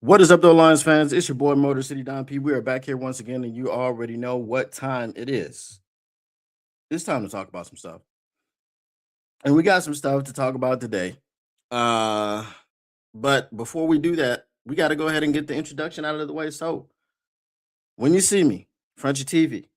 What is up, though, Lions fans? It's your boy Motor City Don P. We are back here once again, and you already know what time it is. It's time to talk about some stuff, and we got some stuff to talk about today. But before we do that, we got to go ahead and get the introduction out of the way. So, when you see me, front your TV.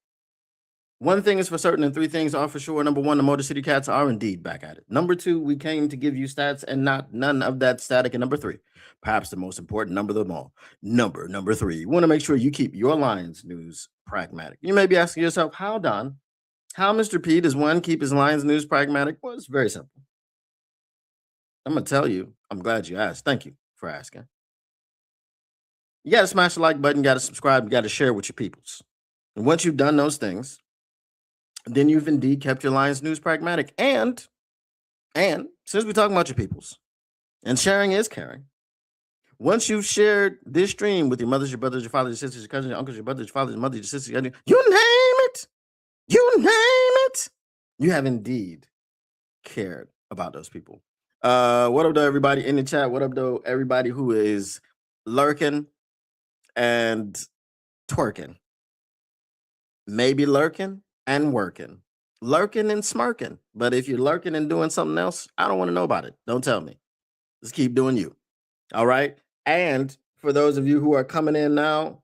One thing is for certain, and three things are for sure. Number one, the Motor City Cats are indeed back at it. Number two, we came to give you stats and not none of that static. And number three, perhaps the most important number of them all, number three. You want to make sure you keep your Lions news pragmatic. You may be asking yourself, how, Don? How, Mr. P, does one keep his Lions news pragmatic? Well, it's very simple. I'm going to tell you. I'm glad you asked. Thank you for asking. You got to smash the like button, you got to subscribe, you got to share with your peoples. And once you've done those things, then you've indeed kept your Lions news pragmatic. And since we're talking about your peoples, and sharing is caring, once you've shared this stream with your mothers, your brothers, your fathers, your sisters, your cousins, your uncles, your brothers, your fathers, your mothers, your sisters, you name it, you have indeed cared about those people. What up, though, everybody in the chat? What up, though, everybody who is lurking and twerking? Maybe lurking and working, lurking and smirking. But if you're lurking and doing something else, I don't want to know about it. Don't tell me. Just keep doing you. All right. And for those of you who are coming in now,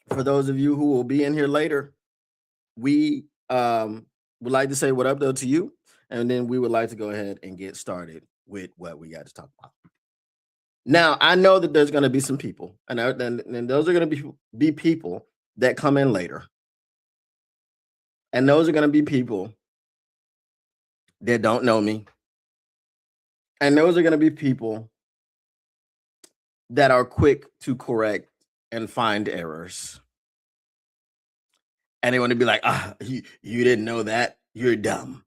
for those of you who will be in here later, we would like to say what up, though, to you. And then we would like to go ahead and get started with what we got to talk about. Now, I know that there's going to be some people, and those are going to be people that come in later. And those are going to be people that don't know me. And those are going to be people that are quick to correct and find errors. And they want to be like, you didn't know that? You're dumb.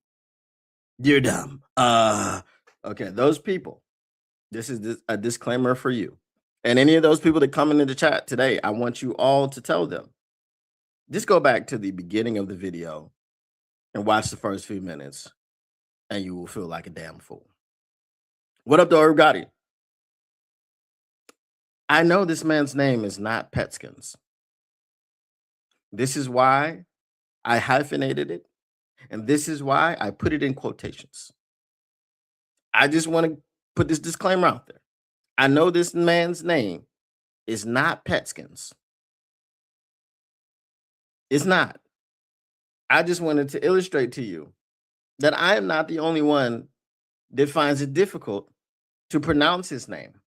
You're dumb. Okay, those people, this is a disclaimer for you. And any of those people that come into the chat today, I want you all to tell them, just go back to the beginning of the video and watch the first few minutes, and you will feel like a damn fool. What up, though, everybody? I know this man's name is not Petskins. This is why I hyphenated it, and this is why I put it in quotations. I just want to put this disclaimer out there. I know this man's name is not Petskins. It's not. I just wanted to illustrate to you that I am not the only one that finds it difficult to pronounce his name,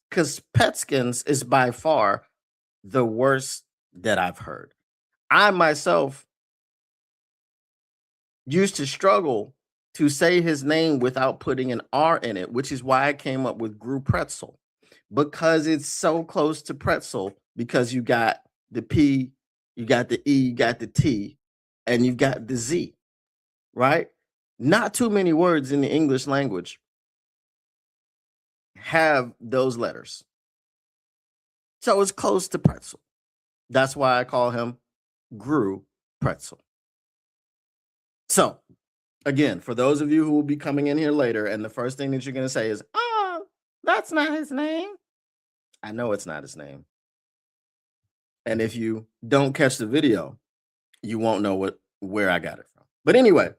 because Petskins is by far the worst that I've heard. I myself used to struggle to say his name without putting an R in it, which is why I came up with Gru Pretzel, because it's so close to pretzel, because you got the P, you got the E, you got the T, and you've got the Z, right? Not too many words in the English language have those letters. So it's close to pretzel. That's why I call him Gru Pretzel. So, again, for those of you who will be coming in here later, and the first thing that you're going to say is, oh, that's not his name. I know it's not his name. And if you don't catch the video, you won't know where I got it from. But anyway,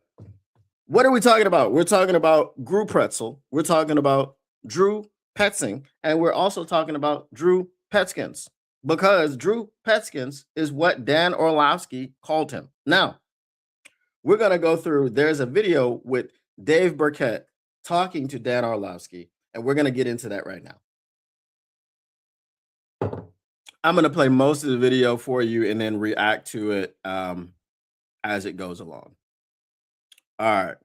what are we talking about? We're talking about Gru Pretzel. We're talking about Drew Petzing. And we're also talking about Drew Petskins, because Drew Petskins is what Dan Orlovsky called him. Now, we're going to go through. There's a video with Dave Burkett talking to Dan Orlovsky, and we're going to get into that right now. I'm going to play most of the video for you and then react to it as it goes along. All right.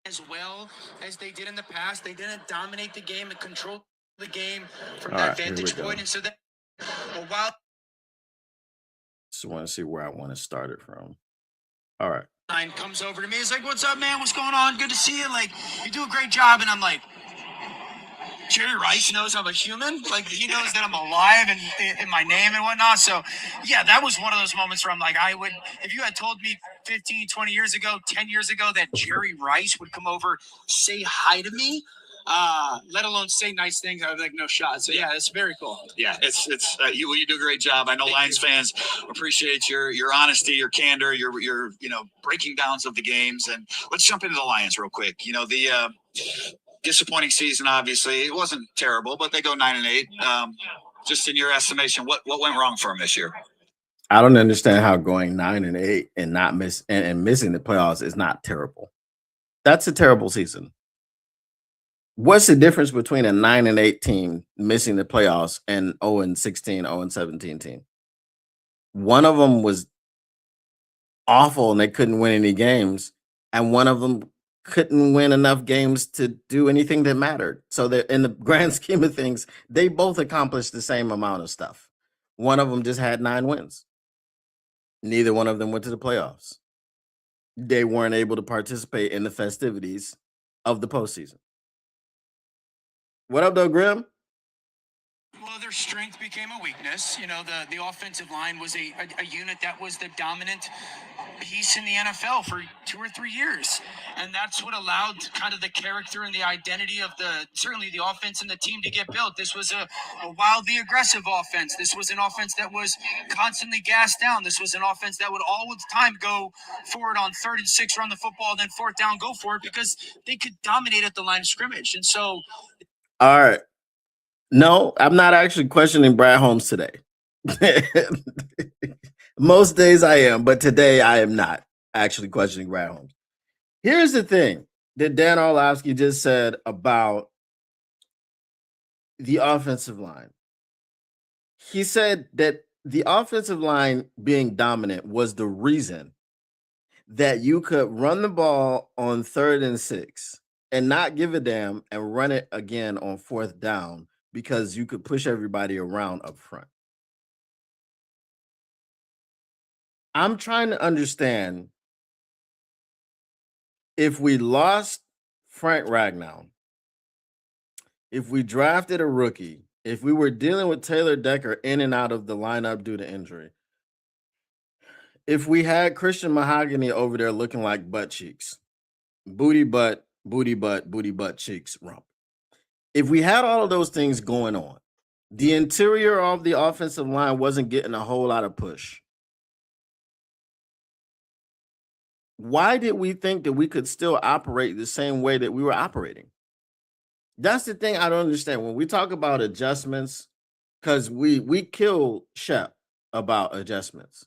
As well as they did in the past, they didn't dominate the game and control the game from that vantage point. And so that, well, while just want to see where I want to start it from. All right. Comes over to me. He's like, "What's up, man? What's going on? Good to see you. Like, you do a great job." And I'm like, Jerry Rice knows I'm a human. Like, he knows that I'm alive and in my name and whatnot. So, yeah, that was one of those moments where I'm like, if you had told me 15, 20 years ago, 10 years ago that Jerry Rice would come over, say hi to me, let alone say nice things. I was like, no shot. So yeah, it's very cool. Yeah, it's you do a great job. I know Lions fans appreciate your honesty, your candor, your breaking downs of the games. And let's jump into the Lions real quick. The disappointing season. Obviously, it wasn't terrible, but they go 9-8. Just in your estimation, what went wrong for them this year? I don't understand how going 9-8 and not missing the playoffs is not terrible. That's a terrible season. What's the difference between a 9-8 team missing the playoffs and 0-16, 0-17 team? One of them was awful and they couldn't win any games, and one of them couldn't win enough games to do anything that mattered. So that in the grand scheme of things, they both accomplished the same amount of stuff. One of them just had 9 wins. Neither one of them went to the playoffs. They weren't able to participate in the festivities of the postseason. What up, though, Grim? Well, their strength became a weakness. The offensive line was a unit that was the dominant piece in the NFL for 2 or 3 years. And that's what allowed kind of the character and the identity of certainly the offense and the team to get built. This was a wildly aggressive offense. This was an offense that was constantly gassed down. This was an offense that would all the time go forward on 3rd and 6, run the football, then 4th down, go for it, because they could dominate at the line of scrimmage. And so. All right. No, I'm not actually questioning Brad Holmes today. Most days I am, but today I am not actually questioning Brad Holmes. Here's the thing that Dan Orlovsky just said about the offensive line. He said that the offensive line being dominant was the reason that you could run the ball on 3rd and 6 and not give a damn and run it again on 4th down, because you could push everybody around up front. I'm trying to understand, if we lost Frank Ragnow, if we drafted a rookie, if we were dealing with Taylor Decker in and out of the lineup due to injury, if we had Christian Mahogany over there looking like butt cheeks, booty butt, cheeks, rump. If we had all of those things going on, the interior of the offensive line wasn't getting a whole lot of push. Why did we think that we could still operate the same way that we were operating? That's the thing I don't understand. When we talk about adjustments, because we kill Shep about adjustments.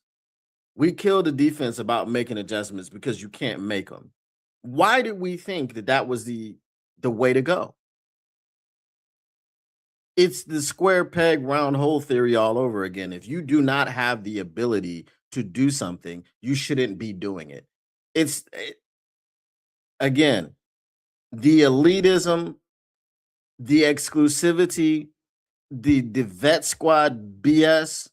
We kill the defense about making adjustments because you can't make them. Why did we think that that was the way to go? It's the square peg, round hole theory all over again. If you do not have the ability to do something, you shouldn't be doing it. Again, the elitism, the exclusivity, the vet squad BS,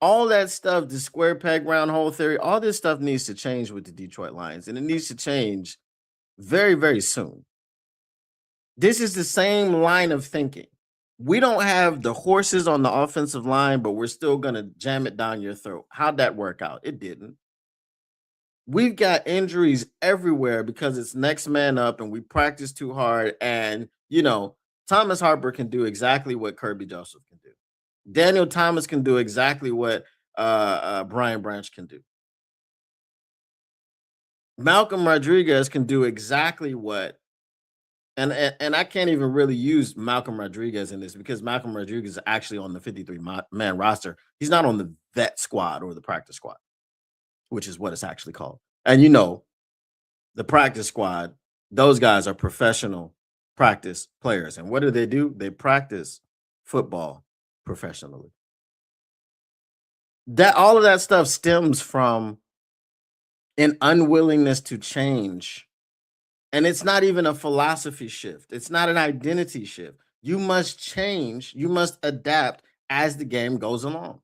all that stuff, the square peg, round hole theory, all this stuff needs to change with the Detroit Lions, and it needs to change very, very soon. This is the same line of thinking. We don't have the horses on the offensive line, but we're still going to jam it down your throat. How'd that work out? It didn't. We've got injuries everywhere because it's next man up and we practice too hard. And, Thomas Harper can do exactly what Kirby Joseph can do. Daniel Thomas can do exactly what Brian Branch can do. Malcolm Rodriguez can do exactly what, and I can't even really use Malcolm Rodriguez in this because Malcolm Rodriguez is actually on the 53-man roster. He's not on the vet squad or the practice squad, which is what it's actually called. And the practice squad, those guys are professional practice players. And what do? They practice football professionally. All of that stuff stems from an unwillingness to change. And it's not even a philosophy shift. It's not an identity shift. You must change. You must adapt as the game goes along.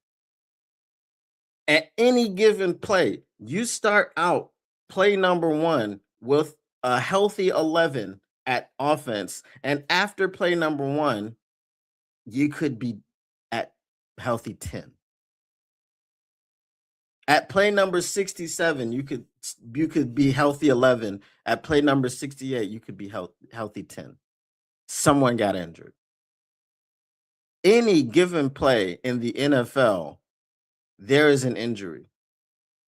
At any given play, you start out play number 1 with a healthy 11 at offense. And after play number 1, you could be at healthy 10. At play number 67, you could be healthy 11. At play number 68, you could be healthy 10. someone got injured. Any given play in the NFL, there is an injury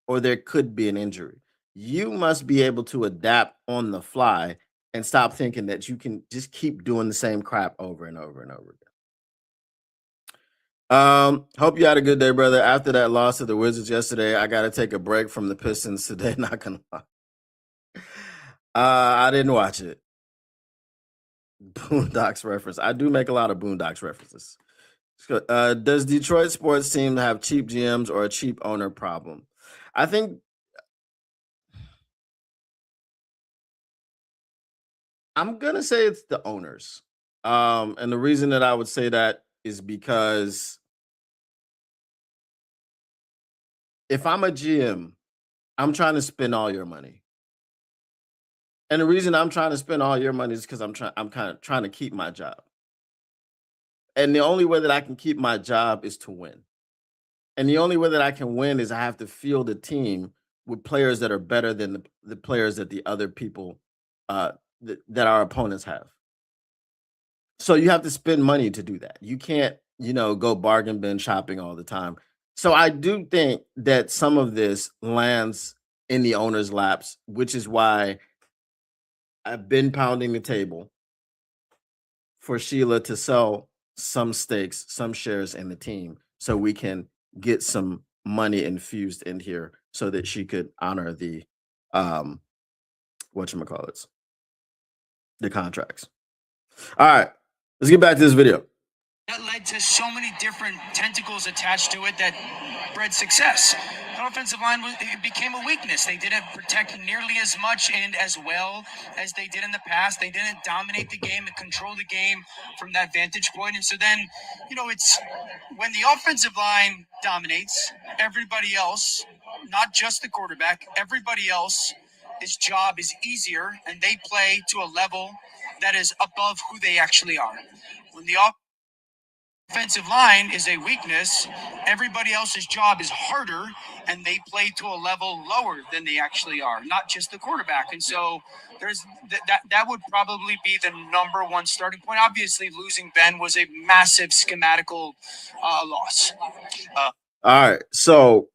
or there could be an injury. You must be able to adapt on the fly and stop thinking that you can just keep doing the same crap over and over and over again. Hope you had a good day, brother. After that loss to the Wizards yesterday, I got to take a break from the Pistons today. Not gonna lie. I didn't watch it. Boondocks reference. I do make a lot of Boondocks references. Does Detroit sports team have cheap GMs or a cheap owner problem? I think I'm gonna say it's the owners. And the reason that I would say that is because if I'm a GM, I'm trying to spend all your money. And the reason I'm trying to spend all your money is because I'm kind of trying to keep my job. And the only way that I can keep my job is to win. And the only way that I can win is I have to field a team with players that are better than the players that the other people that our opponents have. So you have to spend money to do that. You can't, go bargain bin shopping all the time. So I do think that some of this lands in the owner's laps, which is why I've been pounding the table for Sheila to sell some stakes, some shares in the team so we can get some money infused in here so that she could honor the whatchamacallits, the contracts. All right, let's get back to this video. That led to so many different tentacles attached to it that bred success. The offensive line it became a weakness. They didn't protect nearly as much and as well as they did in the past. They didn't dominate the game and control the game from that vantage point. And so then, it's when the offensive line dominates, everybody else, not just the quarterback, everybody else, his job is easier and they play to a level that is above who they actually are. When the offensive line is a weakness, everybody else's job is harder and they play to a level lower than they actually are, not just the quarterback. And so there's that would probably be the number one starting point. Obviously losing Ben was a massive schematical loss. All right, so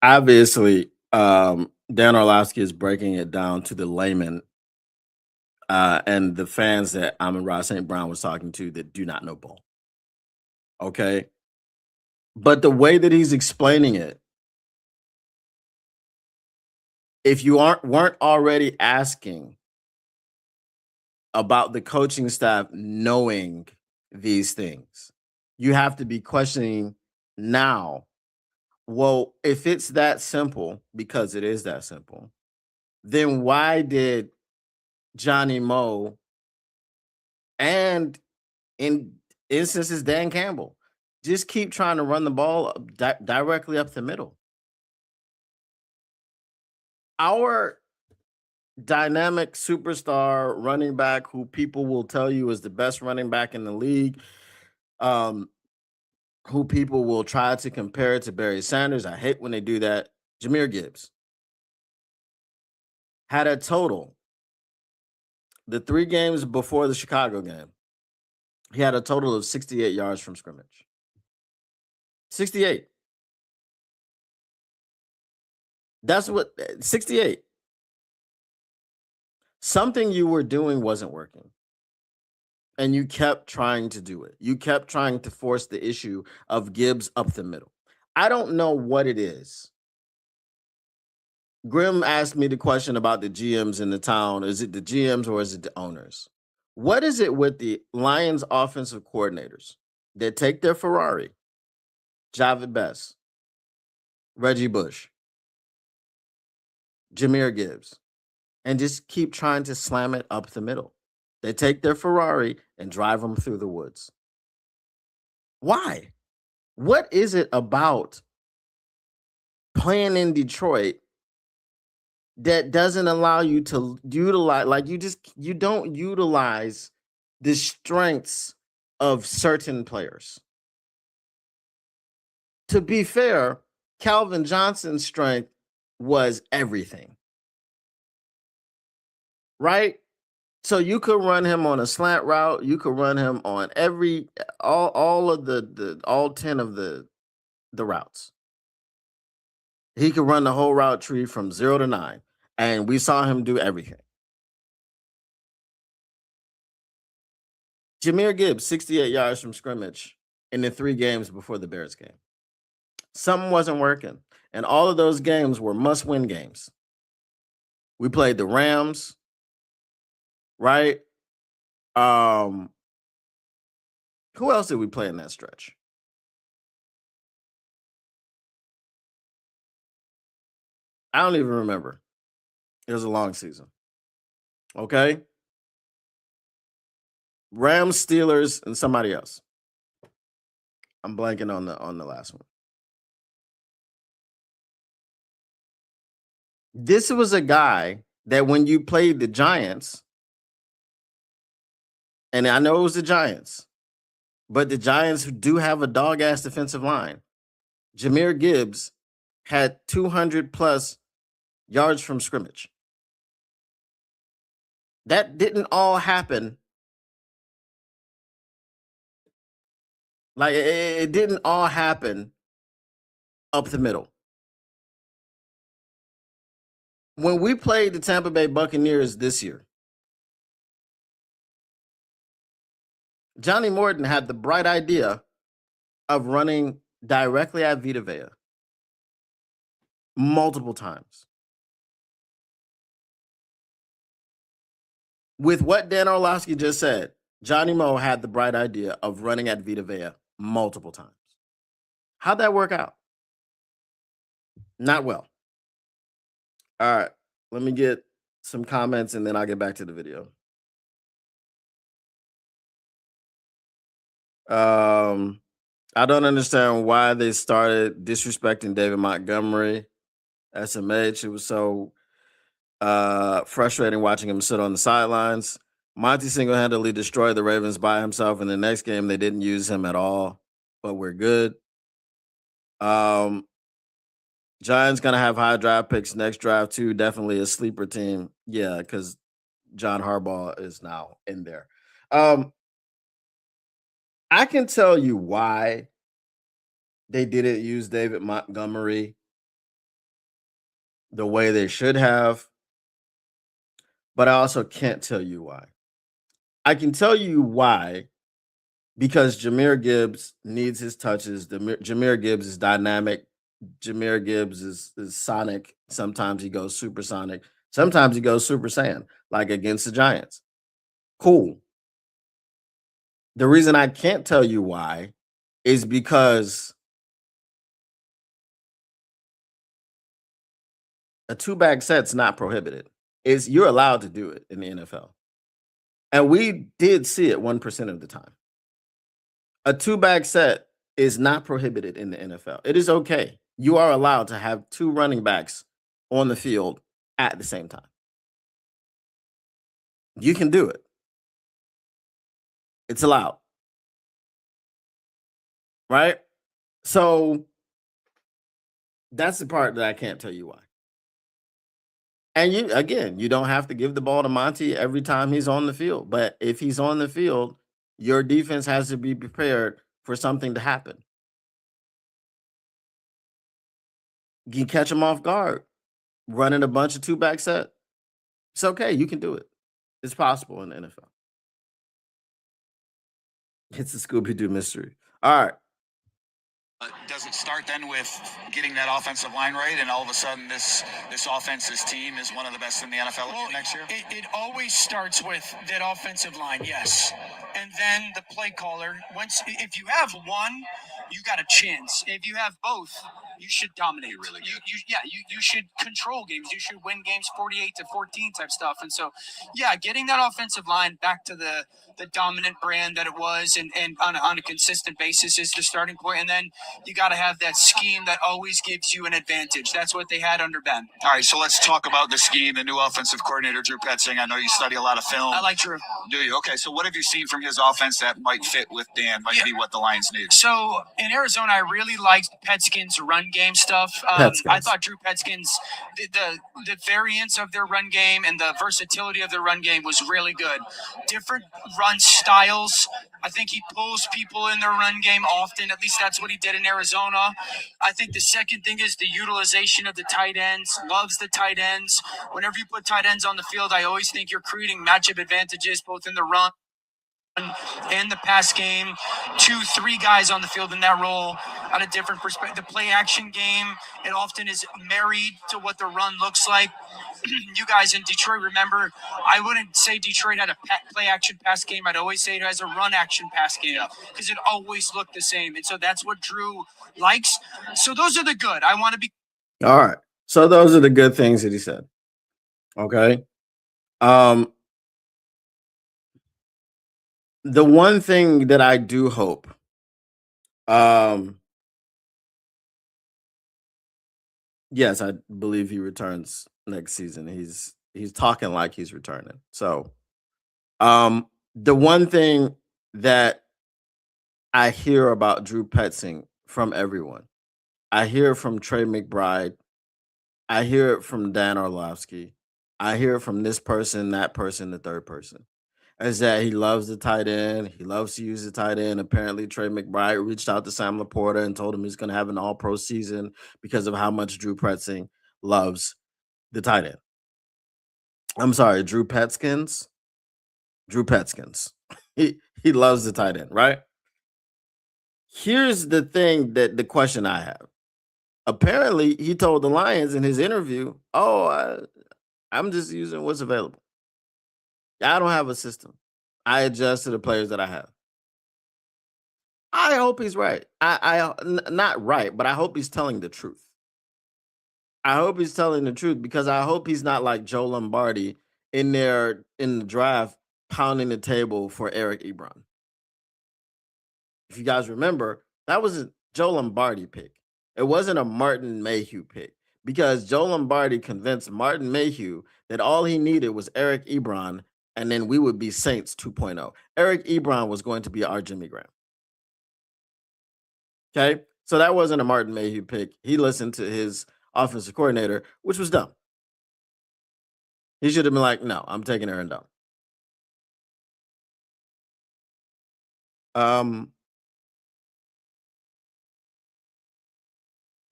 obviously Dan Orlovsky is breaking it down to the layman and the fans that Amon-Ra St. Brown was talking to that do not know ball. Okay. But the way that he's explaining it, if you weren't already asking about the coaching staff knowing these things, you have to be questioning now. Well, if it's that simple, because it is that simple, then why did Johnny Moe and in instances Dan Campbell just keep trying to run the ball directly up the middle? Our dynamic superstar running back, who people will tell you is the best running back in the league, who people will try to compare to Barry Sanders. I hate when they do that. Jahmyr Gibbs had a total, the 3 games before the Chicago game, he had a total of 68 yards from scrimmage. 68. That's what 68. Something you were doing wasn't working. And you kept trying to do it. You kept trying to force the issue of Gibbs up the middle. I don't know what it is. Grim asked me the question about the GMs in the town. Is it the GMs or is it the owners? What is it with the Lions offensive coordinators that take their Ferrari, Javid Best, Reggie Bush, Jahmyr Gibbs, and just keep trying to slam it up the middle? They take their Ferrari and drive them through the woods. Why? What is it about playing in Detroit that doesn't allow you to utilize, like you don't utilize the strengths of certain players? To be fair, Calvin Johnson's strength was everything. Right? So you could run him on a slant route. You could run him on all of the all 10 of the routes. He could run the whole route tree from 0 to 9, and we saw him do everything. Jahmyr Gibbs, 68 yards from scrimmage in the 3 games before the Bears game. Something wasn't working, and all of those games were must-win games. We played the Rams, right? Who else did we play in that stretch? I don't even remember. It was a long season. Okay? Rams, Steelers, and somebody else. I'm blanking on the last one. This was a guy that when you played the Giants, and I know it was the Giants, but the Giants do have a dog-ass defensive line. Jahmyr Gibbs had 200 plus yards from scrimmage. That didn't all happen. Like, it didn't all happen up the middle. When we played the Tampa Bay Buccaneers this year, Johnny Morton had the bright idea of running directly at Vita Vea multiple times. With what Dan Orlovsky just said, Johnny Mo had the bright idea of running at Vita Vea multiple times. How'd that work out? Not well. All right, let me get some comments and then I'll get back to the video. I don't understand why they started disrespecting David Montgomery, SMH. It was so frustrating watching him sit on the sidelines. Monty single-handedly destroyed the Ravens by himself. In the next game, they didn't use him at all, but we're good. Giants going to have high draft picks next draft too. Definitely a sleeper team. Yeah, because John Harbaugh is now in there. I can tell you why they didn't use David Montgomery the way they should have, but I also can't tell you why. I can tell you why, because Jahmyr Gibbs needs his touches. Jahmyr Gibbs is dynamic. Jahmyr Gibbs is sonic. Sometimes he goes supersonic. Sometimes he goes Super Saiyan, like against the Giants. Cool. The reason I can't tell you why is because a 2-back set's not prohibited. You're allowed to do it in the NFL. And we did see it 1% of the time. A 2-back set is not prohibited in the NFL. It is okay. You are allowed to have 2 running backs on the field at the same time. You can do it. It's allowed. Right? So that's the part that I can't tell you why. And you don't have to give the ball to Monty every time he's on the field. But if he's on the field, your defense has to be prepared for something to happen. You catch him off guard, running a bunch of 2-back set. It's okay. You can do it. It's possible in the NFL. It's a Scooby-Doo mystery. All right. Does it start then with getting that offensive line right, and all of a sudden this offense, this team is one of the best in the NFL next year? It always starts with that offensive line, yes. And then the play caller. If you have one, you got a chance. If you have both, you should dominate. You should control games. You should win games 48-14 type stuff. And so, yeah, getting that offensive line back to the dominant brand that it was and on a consistent basis is the starting point. And then you got to have that scheme that always gives you an advantage. That's what they had under Ben. All right, so let's talk about the scheme, the new offensive coordinator, Drew Petzing. I know you study a lot of film. I like Drew. Do you? Okay, so what have you seen from his offense that might fit with Dan, might be what the Lions need? So in Arizona, I really liked Petzkin's run game stuff. Petskins. I thought Drew Petskins, the variance of their run game and the versatility of their run game was really good. Different run styles. I think he pulls people in their run game often. At least that's what he did in Arizona. I think the second thing is the utilization of the tight ends. Loves the tight ends. Whenever you put tight ends on the field, I always think you're creating matchup advantages both in the run and the pass game. 2-3 guys on the field in that role at a different perspective. The play action game, it often is married to what the run looks like. You guys in Detroit, remember, I wouldn't say Detroit had a play action pass game. I'd always say it has a run action pass game because it always looked the same. And so that's what Drew likes. So those are the good. I want to be. All right. So those are the good things that he said. Okay. The one thing that I do hope, yes, I believe he returns next season. He's talking like he's returning. So, the one thing that I hear about Drew Petzing from everyone, I hear it from Trey McBride, I hear it from Dan Orlovsky, I hear it from this person, that person, the third person, is that he loves the tight end. He loves to use the tight end. Apparently, Trey McBride reached out to Sam Laporta and told him he's going to have an all-pro season because of how much Drew Petzing loves the tight end. I'm sorry, Drew Petskins. Drew Petskins. He loves the tight end, right? Here's the thing that the question I have. Apparently, he told the Lions in his interview, I'm just using what's available. I don't have a system. I adjust to the players that I have. I hope he's right. Not right, but I hope he's telling the truth. I hope he's telling the truth because I hope he's not like Joe Lombardi in there in the draft pounding the table for Eric Ebron. If you guys remember, that was a Joe Lombardi pick. It wasn't a Martin Mayhew pick because Joe Lombardi convinced Martin Mayhew that all he needed was Eric Ebron, and then we would be Saints 2.0. Eric Ebron was going to be our Jimmy Graham. Okay, so that wasn't a Martin Mayhew pick. He listened to his offensive coordinator, which was dumb. He should have been like, no, I'm taking Aaron Donald.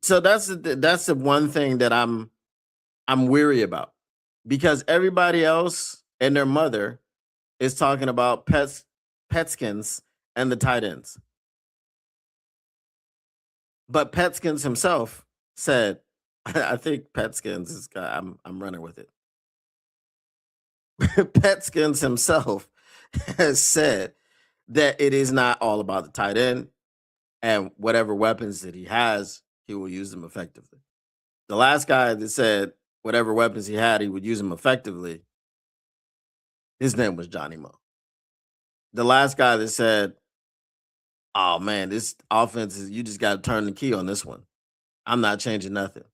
So that's the one thing that I'm weary about because everybody else and their mother is talking about Petskins and the tight ends. But Petskins himself said, I think Petskins is I'm running with it. Petskins himself has said that it is not all about the tight end and whatever weapons that he has, he will use them effectively. The last guy that said whatever weapons he had, he would use them effectively, his name was Johnny Mo. The last guy that said, oh man, this offense is, you just got to turn the key on this one. I'm not changing nothing.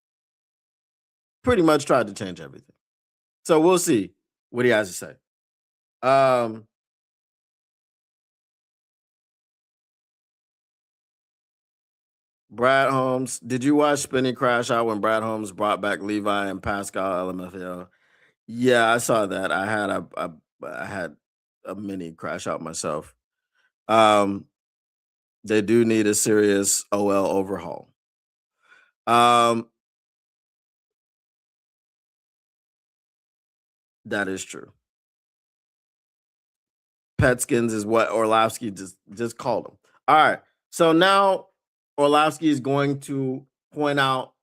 Pretty much tried to change everything. So we'll see what he has to say. Brad Holmes, did you watch Spinning Crash Out when Brad Holmes brought back Levi and Pascal LMFAO? Yeah, I saw that. I had a mini crash out myself. They do need a serious OL overhaul. That is true. Petskins is what Orlovsky just called him. All right. So now Orlovsky is going to point out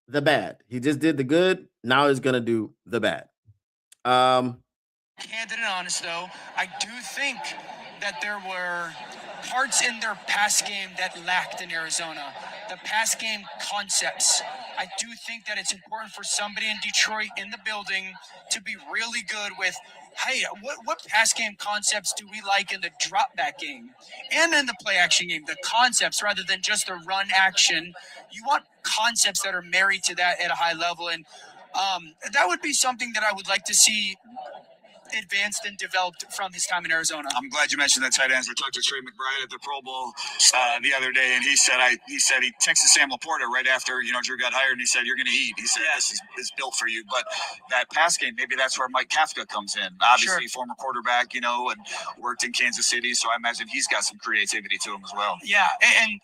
the bad. He just did the good. Now he's going to do the bad. Candid and honest, though, I do think that there were parts in their pass game that lacked in Arizona. The pass game concepts. I do think that it's important for somebody in Detroit in the building to be really good with, hey, what pass game concepts do we like in the drop back game and in the play action game? The concepts rather than just the run action. You want concepts that are married to that at a high level. And that would be something that I would like to see advanced and developed from his time in Arizona. I'm glad you mentioned that tight ends. I talked to Trey McBride at the Pro Bowl the other day, and he said he texted Sam Laporta right after Drew got hired, and he said, "You're going to eat." He said, "This is built for you." But that pass game, maybe that's where Mike Kafka comes in. Obviously, former quarterback, and worked in Kansas City, so I imagine he's got some creativity to him as well. Yeah, and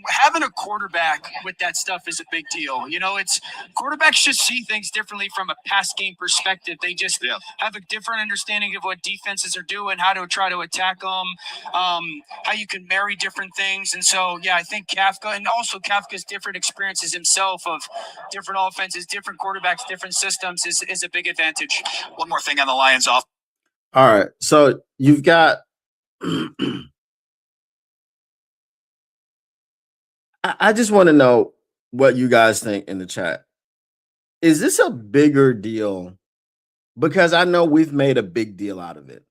having a quarterback with that stuff is a big deal. It's quarterbacks just see things differently from a pass game perspective. They just have a different understanding of what defenses are doing, how to try to attack them, how you can marry different things. And so, I think Kafka, and also Kafka's different experiences himself of different offenses, different quarterbacks, different systems is a big advantage. One more thing on the Lions off. All right. So you've got I just want to know what you guys think in the chat. Is this a bigger deal? Because I know we've made a big deal out of it.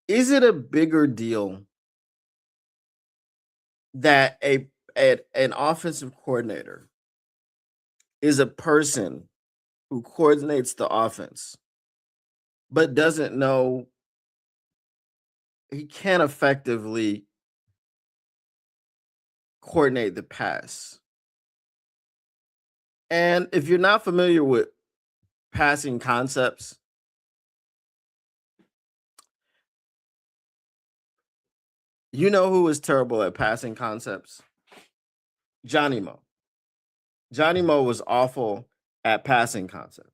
Is it a bigger deal that an offensive coordinator is a person who coordinates the offense, but doesn't know he can't effectively coordinate the pass? And if you're not familiar with passing concepts, you know who is terrible at passing concepts? Johnny Mo. Johnny Mo was awful at passing concepts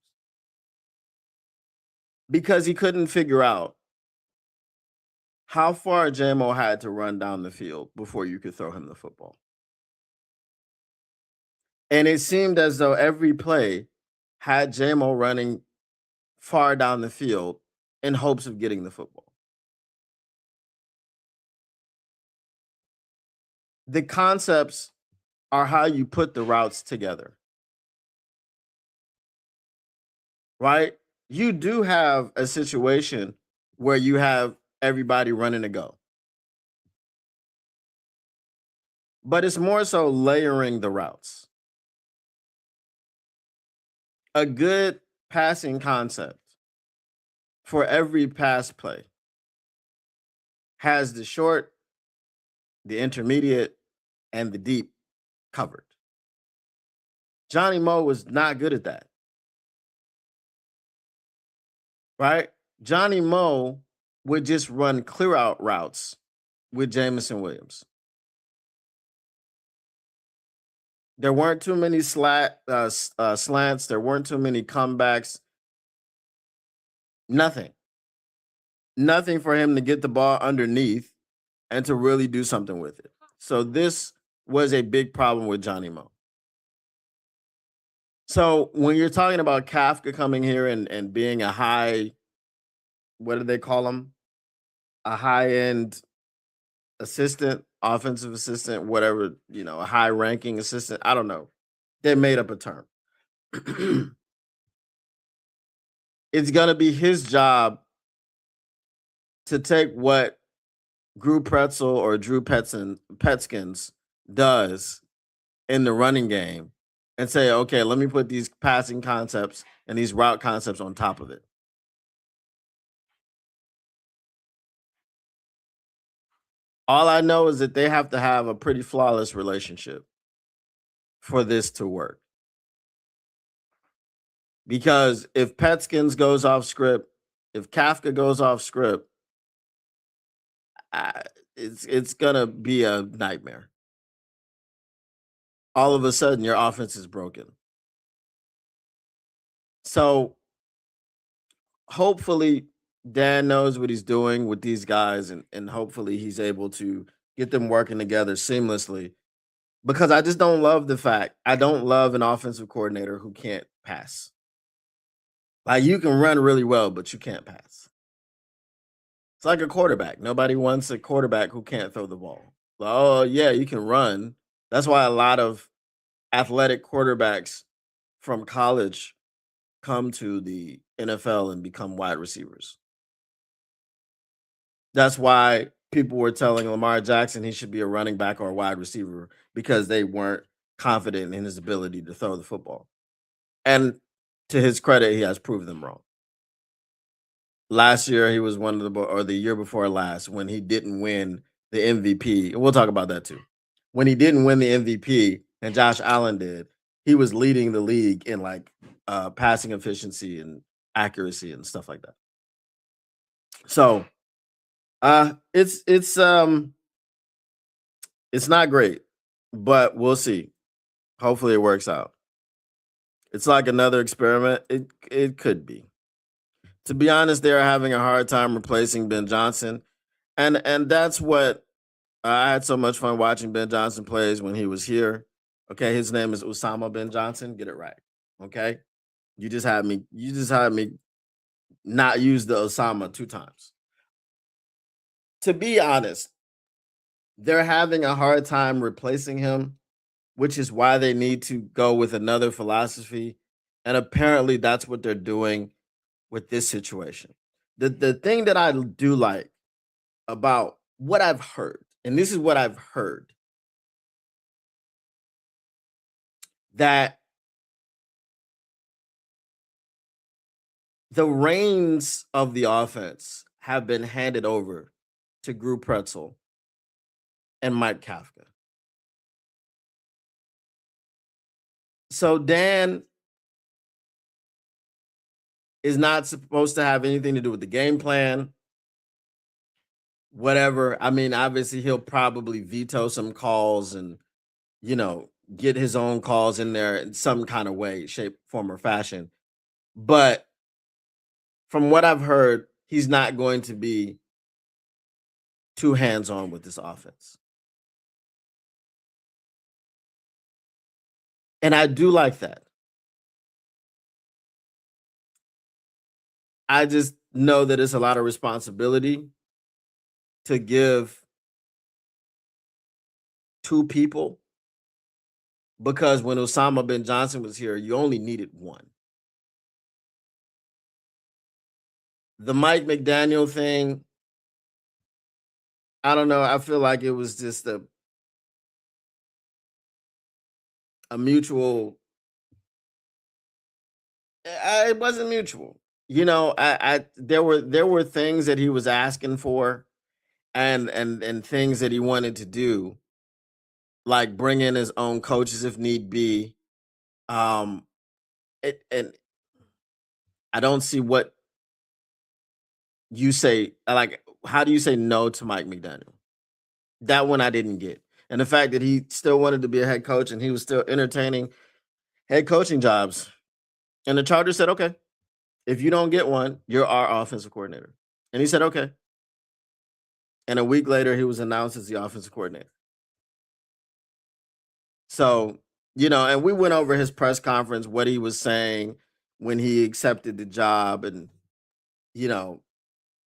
because he couldn't figure out how far J-Mo had to run down the field before you could throw him the football. And it seemed as though every play had J-Mo running far down the field in hopes of getting the football. The concepts are how you put the routes together, right? You do have a situation where you have everybody running to go, but it's more so layering the routes. A good passing concept for every pass play has the short, the intermediate, and the deep covered. Johnny Mo was not good at that, right? Johnny Mo would just run clear out routes with Jameson Williams. There weren't too many slants. There weren't too many comebacks. Nothing for him to get the ball underneath and to really do something with it. So this was a big problem with Johnny Mo. So when you're talking about Kafka coming here and being a high, what do they call him? A high-end assistant, offensive assistant, whatever, a high-ranking assistant. I don't know. They made up a term. It's going to be his job to take what Drew Pretzel or Drew Petskins does in the running game and say, okay, let me put these passing concepts and these route concepts on top of it. All I know is that they have to have a pretty flawless relationship for this to work. Because if Petskins goes off script, if Kafka goes off script, it's going to be a nightmare. All of a sudden, your offense is broken. So hopefully Dan knows what he's doing with these guys, and hopefully he's able to get them working together seamlessly. Because I just don't love the fact I don't love an offensive coordinator who can't pass. Like, you can run really well, but you can't pass. It's like a quarterback. Nobody wants a quarterback who can't throw the ball. Like, oh, yeah, you can run. That's why a lot of athletic quarterbacks from college come to the NFL and become wide receivers. That's why people were telling Lamar Jackson he should be a running back or a wide receiver, because they weren't confident in his ability to throw the football. And to his credit, he has proved them wrong. last year he was one of the or the year before last when he didn't win the MVP. And we'll talk about that too. When he didn't win the MVP and Josh Allen did, he was leading the league in like passing efficiency and accuracy and stuff like that. So it's not great, but we'll see. Hopefully it works out. It's like another experiment. It could be. To be honest, they're having a hard time replacing Ben Johnson. And that's what I had so much fun watching Ben Johnson plays when he was here. Okay, his name is Osama Ben Johnson. Get it right. Okay. You just had me not use the Osama 2 times. To be honest, they're having a hard time replacing him, which is why they need to go with another philosophy. And apparently that's what they're doing with this situation. The thing that I do like about what I've heard, and this is what I've heard, that the reins of the offense have been handed over to Gru Pretzel and Mike Kafka. So Dan is not supposed to have anything to do with the game plan. Whatever. I mean, obviously he'll probably veto some calls and, get his own calls in there in some kind of way, shape, form, or fashion. But from what I've heard, he's not going to be too hands-on with this offense. And I do like that. I just know that it's a lot of responsibility to give 2 people, because when Osama Ben Johnson was here, you only needed 1. The Mike McDaniel thing, I don't know. I feel like it was just a mutual. It wasn't mutual. There were things that he was asking for, and things that he wanted to do, like bring in his own coaches if need be. And I don't see what you say. Like, how do you say no to Mike McDaniel? That one I didn't get. And the fact that he still wanted to be a head coach and he was still entertaining head coaching jobs. And the Chargers said, okay, if you don't get one, you're our offensive coordinator. And he said, okay. And a week later, he was announced as the offensive coordinator. So, and we went over his press conference, what he was saying when he accepted the job. And,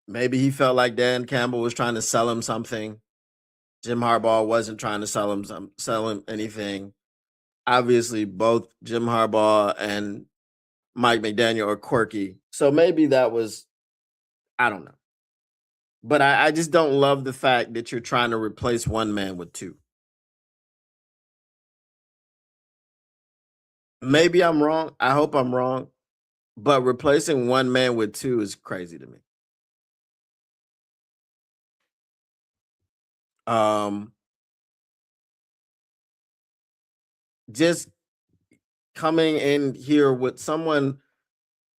maybe he felt like Dan Campbell was trying to sell him something. Jim Harbaugh wasn't trying to sell him anything. Obviously, both Jim Harbaugh and Mike McDaniel are quirky. So maybe that was, I don't know. But I just don't love the fact that you're trying to replace one man with 2. Maybe I'm wrong. I hope I'm wrong. But replacing one man with 2 is crazy to me. Just coming in here with someone,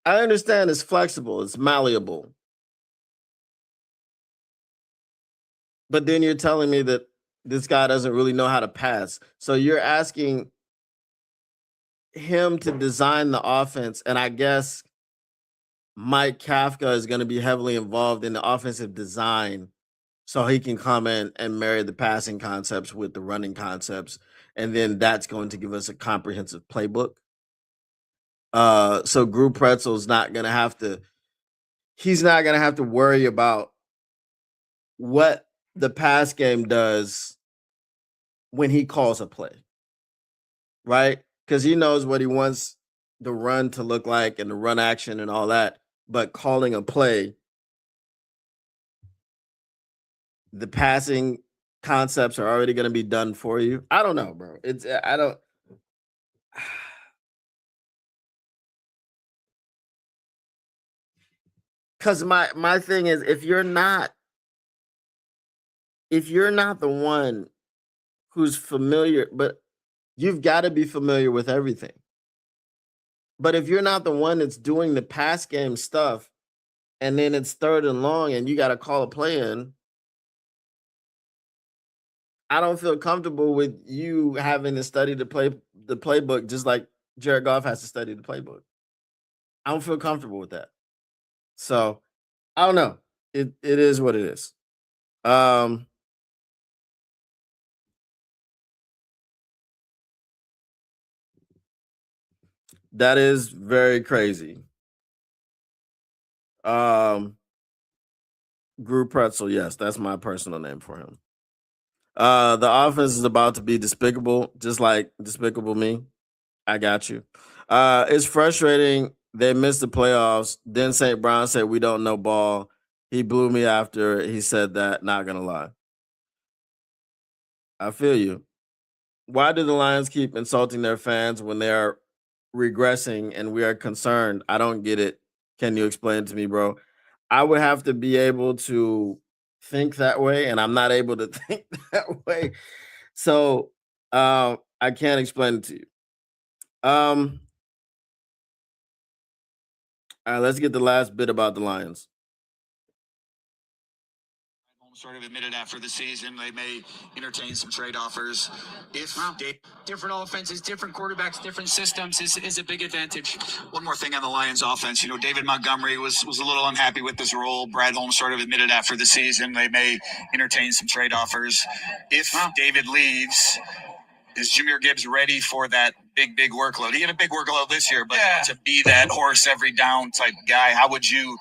I understand it's flexible, it's malleable. But then you're telling me that this guy doesn't really know how to pass. So you're asking him to design the offense, and I guess Mike Kafka is going to be heavily involved in the offensive design so he can come in and marry the passing concepts with the running concepts, and then that's going to give us a comprehensive playbook. So Gru Pretzel's not going to have to worry about what the pass game does when he calls a play, right? Because he knows what he wants the run to look like and the run action and all that. But calling a play, the passing concepts are already going to be done for you. I don't know, bro. Because my thing is, if you're not the one who's familiar, but you've got to be familiar with everything. But if you're not the one that's doing the pass game stuff, and then it's 3rd and long, and you got to call a play in, I don't feel comfortable with you having to study the playbook, just like Jared Goff has to study the playbook. I don't feel comfortable with that. So I don't know. It is what it is. That is very crazy. Group Pretzel, yes, that's my personal name for him. The offense is about to be despicable, just like Despicable Me. I got you. It's frustrating. They missed the playoffs. Then St. Brown said we don't know ball. He blew me after he said that. Not gonna lie. I feel you. Why do the Lions keep insulting their fans when they are regressing and we are concerned? I don't get it. Can you explain it to me, bro? I would have to be able to think that way, and I'm not able to think that way. So I can't explain it to you. All right, let's get the last bit about the Lions. Sort of admitted after the season they may entertain some trade offers. If Different offenses, different quarterbacks, different systems is a big advantage. One more thing on the Lions offense, David Montgomery was a little unhappy with his role. Brad Holmes sort of admitted after the season they may entertain some trade offers. If David leaves, is Jahmyr Gibbs ready for that big workload? He had a big workload this year, but to be that horse every down type guy, what would you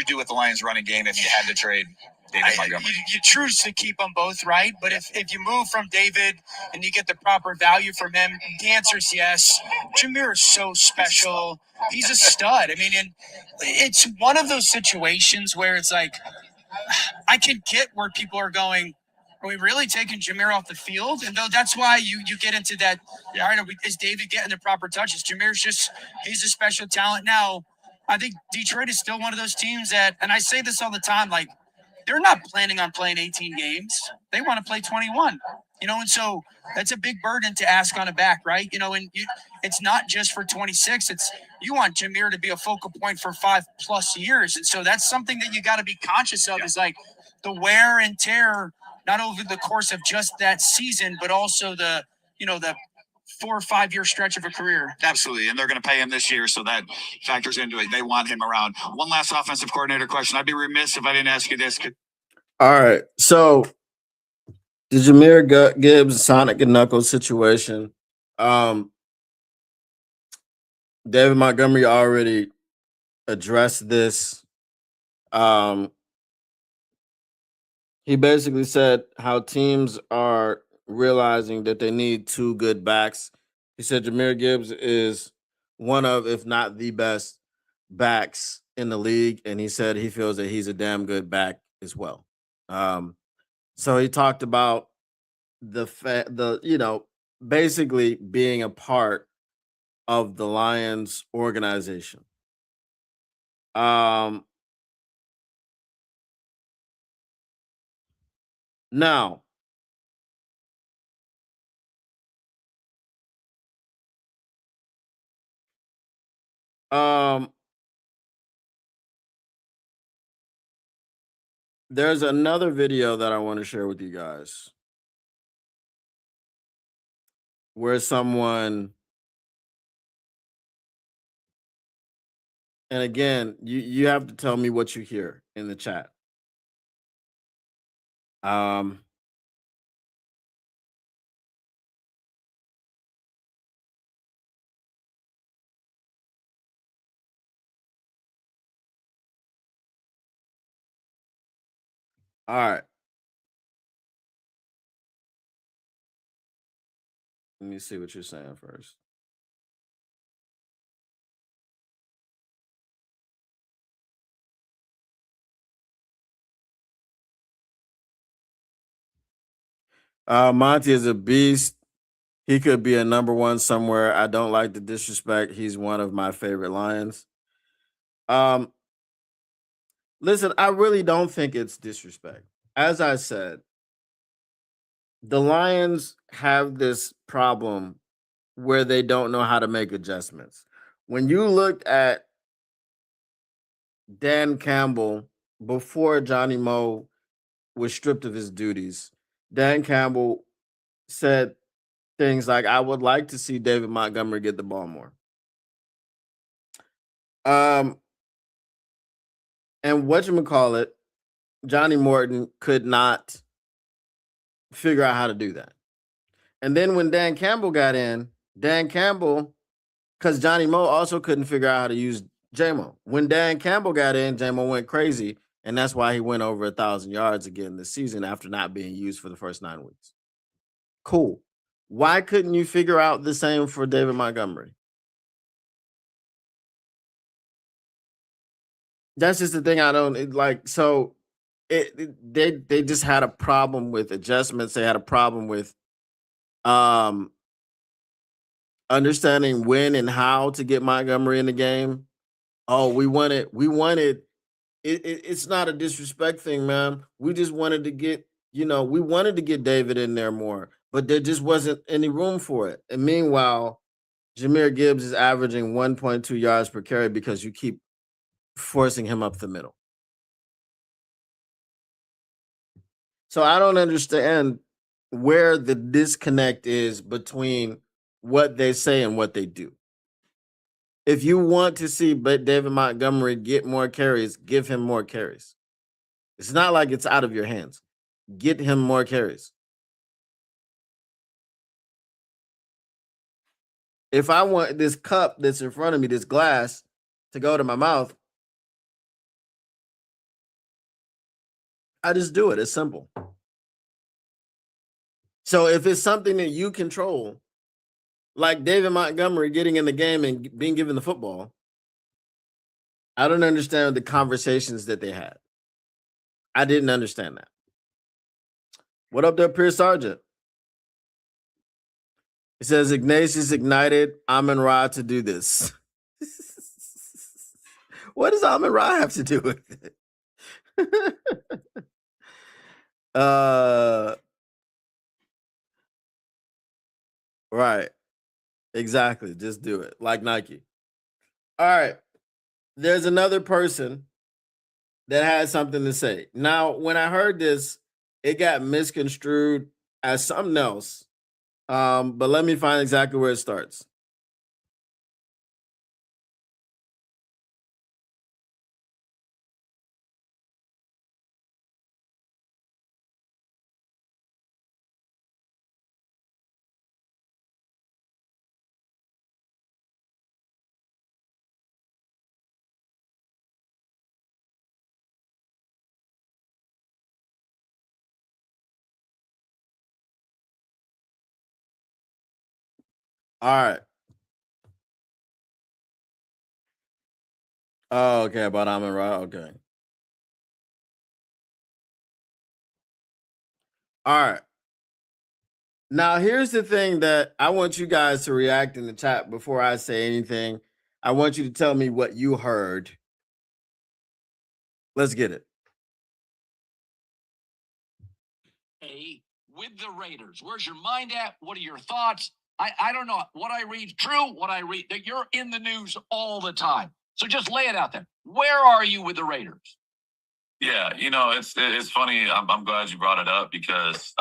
do with the Lions running game if you had to trade David Montgomery? You choose to keep them both, right? But if you move from David and you get the proper value from him, the answer is yes. Jahmyr is so special. He's a stud. I mean, and it's one of those situations where it's like, I can get where people are going, are we really taking Jahmyr off the field? And though that's why you get into that, all right, is David getting the proper touches? Jahmyr's he's a special talent. Now, I think Detroit is still one of those teams that, and I say this all the time, like, they're not planning on playing 18 games. They want to play 21, and so that's a big burden to ask on a back, right? It's not just for 26. You want Jahmyr to be a focal point for 5+ years. And so that's something that you got to be conscious of is like the wear and tear, not over the course of just that season, but also the 4 or 5 year stretch of a career. Absolutely. And they're going to pay him this year. So that factors into it. They want him around. One last offensive coordinator question. I'd be remiss if I didn't ask you this. All right. So the Jahmyr Gibbs Sonic and Knuckles situation. David Montgomery already addressed this. He basically said how teams are realizing that they need 2 good backs. He said Jahmyr Gibbs is one of, if not the best backs in the league, and he said he feels that he's a damn good back as well. So he talked about basically being a part of the Lions organization. Now, there's another video that I want to share with you guys where someone, and again, you have to tell me what you hear in the chat. All right. Let me see what you're saying first. Monty is a beast. He could be a number 1 somewhere. I don't like the disrespect. He's one of my favorite Lions. Listen, I really don't think it's disrespect. As I said, the Lions have this problem where they don't know how to make adjustments. When you looked at Dan Campbell before Johnny Moe was stripped of his duties, Dan Campbell said things like, I would like to see David Montgomery get the ball more. And whatchamacallit, Johnny Morton could not figure out how to do that. And then when Dan Campbell got in, Dan Campbell, because Johnny Moe also couldn't figure out how to use J-Mo. When Dan Campbell got in, J-Mo went crazy, and that's why he went over 1,000 yards again this season after not being used for the first 9 weeks. Cool. Why couldn't you figure out the same for David Montgomery? That's just the thing I don't like. So they just had a problem with adjustments. They had a problem with understanding when and how to get Montgomery in the game. Oh, we wanted it's not a disrespect thing, man. We just wanted to get, we wanted to get David in there more, but there just wasn't any room for it. And meanwhile, Jahmyr Gibbs is averaging 1.2 yards per carry because you keep forcing him up the middle. So I don't understand where the disconnect is between what they say and what they do. If you want to see David Montgomery get more carries, give him more carries. It's not like it's out of your hands. Get him more carries. If I want this cup that's in front of me, this glass, to go to my mouth, I just do it. It's simple. So if it's something that you control, like David Montgomery getting in the game and being given the football, I don't understand the conversations that they had. I didn't understand that. What up there, Pierce Sargent? It says Ignatius ignited Amon-Ra to do this. What does Amon-Ra have to do with it? Right. Exactly. Just do it. Like Nike. All right. There's another person that had something to say. Now, when I heard this, it got misconstrued as something else. But let me find exactly where it starts. All right. Oh, okay. About Amon-Ra. Okay. All right. Now, here's the thing that I want you guys to react in the chat before I say anything. I want you to tell me what you heard. Let's get it. Hey, with the Raiders, where's your mind at? What are your thoughts? I don't know. What I read true, what I read, that you're in the news all the time. So just lay it out there. Where are you with the Raiders? Yeah, it's funny. I'm glad you brought it up because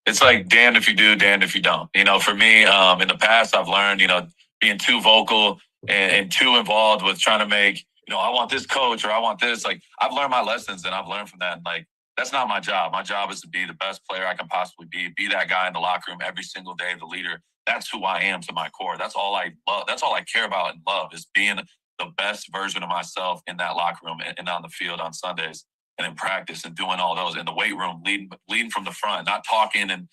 it's like damned if you do, damned if you don't. For me, in the past, I've learned, being too vocal and too involved with trying to make, I want this coach or I want this. Like I've learned my lessons and I've learned from that. And like that's not my job. My job is to be the best player I can possibly be that guy in the locker room every single day, the leader. That's who I am to my core. That's all I love. That's all I care about and love is being the best version of myself in that locker room and on the field on Sundays and in practice and doing all those in the weight room, leading from the front, not talking and,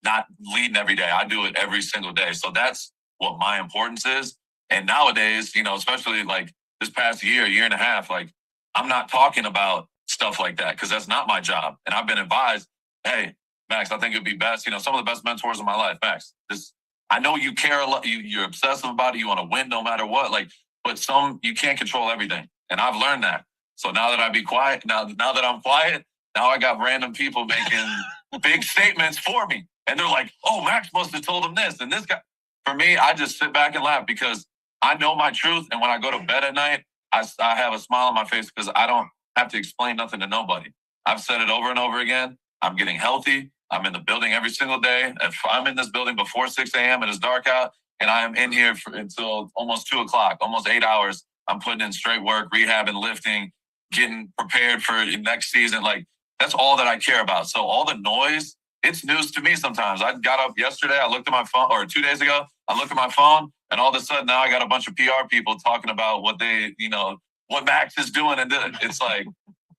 not leading every day. I do it every single day. So that's what my importance is. And nowadays, especially like this past year and a half, like I'm not talking about stuff like that because that's not my job. And I've been advised, hey, Max, I think it'd be best, some of the best mentors in my life, Max, I know you care a lot. You're obsessive about it. You want to win no matter what. Like, but you can't control everything. And I've learned that. So now that I be quiet, now that I'm quiet, now I got random people making big statements for me. And they're like, oh, Max must have told him this and this guy. For me, I just sit back and laugh because I know my truth. And when I go to bed at night, I have a smile on my face because I don't have to explain nothing to nobody. I've said it over and over again. I'm getting healthy. I'm in the building every single day. If I'm in this building before 6 a.m. and it's dark out, and I am in here until almost 2 o'clock, almost 8 hours, I'm putting in straight work, rehabbing, lifting, getting prepared for next season. Like, that's all that I care about. So all the noise, it's news to me sometimes. I got up yesterday, I looked at my phone, or 2 days ago, I looked at my phone, and all of a sudden now I got a bunch of PR people talking about what they, what Max is doing. And it's like,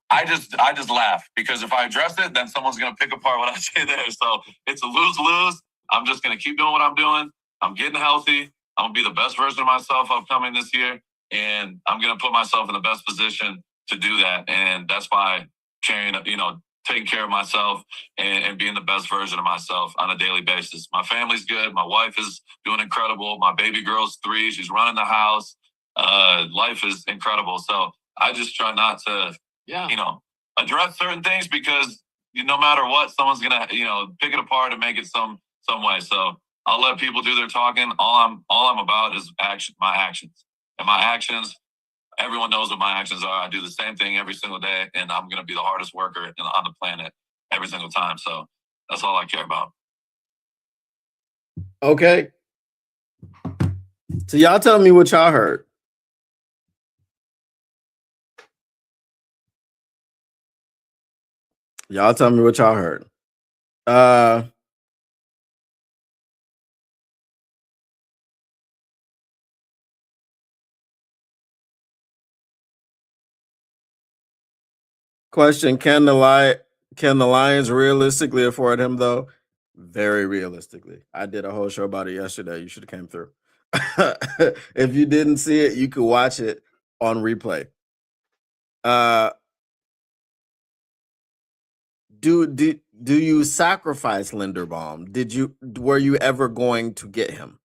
I just laugh because if I address it, then someone's going to pick apart what I say there. So it's a lose-lose. I'm just going to keep doing what I'm doing. I'm getting healthy. I'm going to be the best version of myself upcoming this year. And I'm going to put myself in the best position to do that. And that's by taking care of myself and being the best version of myself on a daily basis. My family's good. My wife is doing incredible. My baby girl's 3. She's running the house. Life is incredible. So I just try not to, address certain things because no matter what, someone's going to, pick it apart and make it some way. So I'll let people do their talking. All I'm about is my actions. And my actions, everyone knows what my actions are. I do the same thing every single day, and I'm going to be the hardest worker on the planet every single time. So that's all I care about. Okay. So y'all tell me what y'all heard. Y'all tell me what y'all heard. Question: Can the Lions realistically afford him though? Very realistically. I did a whole show about it yesterday. You should have came through. If you didn't see it, you could watch it on replay. Do you sacrifice Linderbaum? Were you ever going to get him?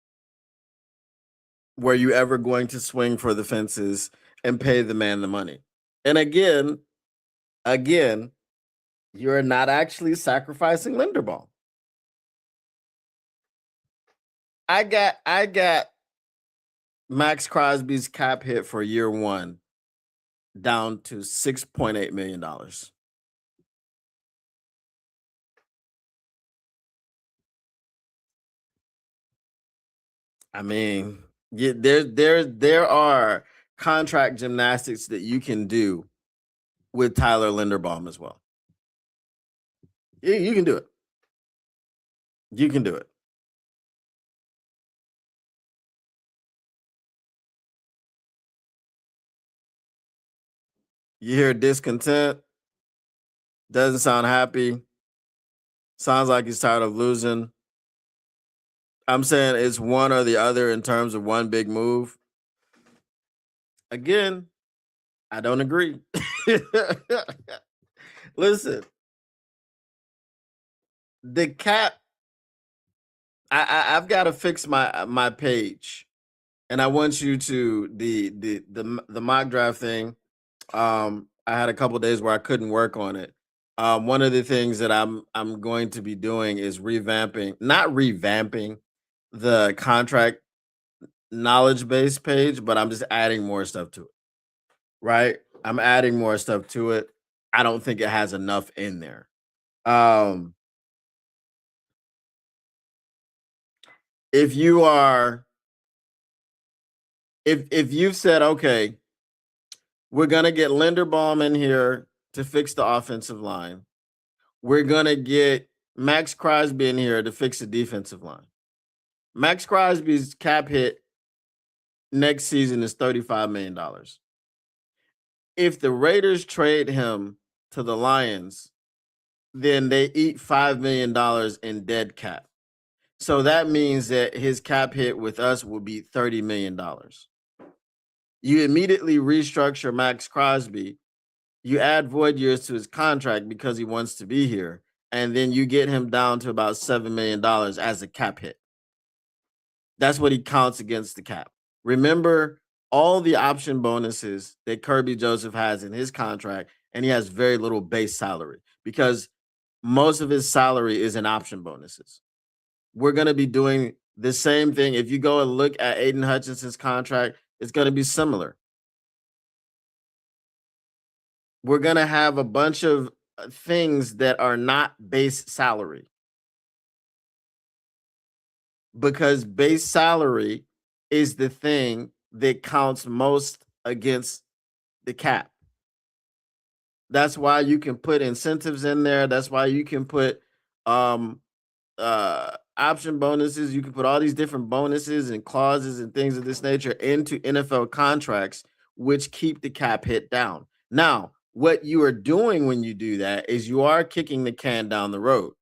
Were you ever going to swing for the fences and pay the man the money? And again, you're not actually sacrificing Linderbaum. I got Max Crosby's cap hit for year 1 down to $6.8 million. I mean, there are contract gymnastics that you can do with Tyler Linderbaum as well. You can do it. You can do it. You hear discontent, doesn't sound happy, sounds like he's tired of losing. I'm saying it's one or the other in terms of one big move. Again, I don't agree. Listen, the cap, I've got to fix my page, and I want you to the mock draft thing. I had a couple days where I couldn't work on it. One of the things that I'm going to be doing is not revamping the contract knowledge base page, but I'm just adding more stuff to it. Right? I'm adding more stuff to it. I don't think it has enough in there. If you are, if you've said, okay, we're gonna get Linderbaum in here to fix the offensive line, we're gonna get Max Crosby in here to fix the defensive line. Max Crosby's cap hit next season is $35 million. If the Raiders trade him to the Lions, then they eat $5 million in dead cap. So that means that his cap hit with us will be $30 million. You immediately restructure Max Crosby. You add void years to his contract because he wants to be here. And then you get him down to about $7 million as a cap hit. That's what he counts against the cap. Remember, all the option bonuses that Kirby Joseph has in his contract, and he has very little base salary because most of his salary is in option bonuses. We're going to be doing the same thing. If you go and look at Aiden Hutchinson's contract, it's going to be similar. We're going to have a bunch of things that are not base salary. Because base salary is the thing that counts most against the cap. That's why you can put incentives in there. That's why you can put option bonuses. You can put all these different bonuses and clauses and things of this nature into NFL contracts, which keep the cap hit down. Now, what you are doing when you do that is you are kicking the can down the road.